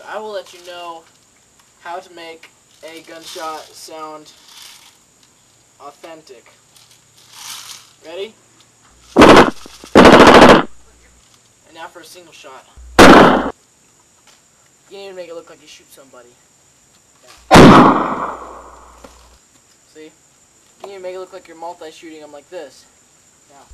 I will let you know how to make a gunshot sound authentic. Ready? And now for a single shot. You need to make it look like you shoot somebody. Yeah. See? You need to make it look like you're multi-shooting them like this. Now.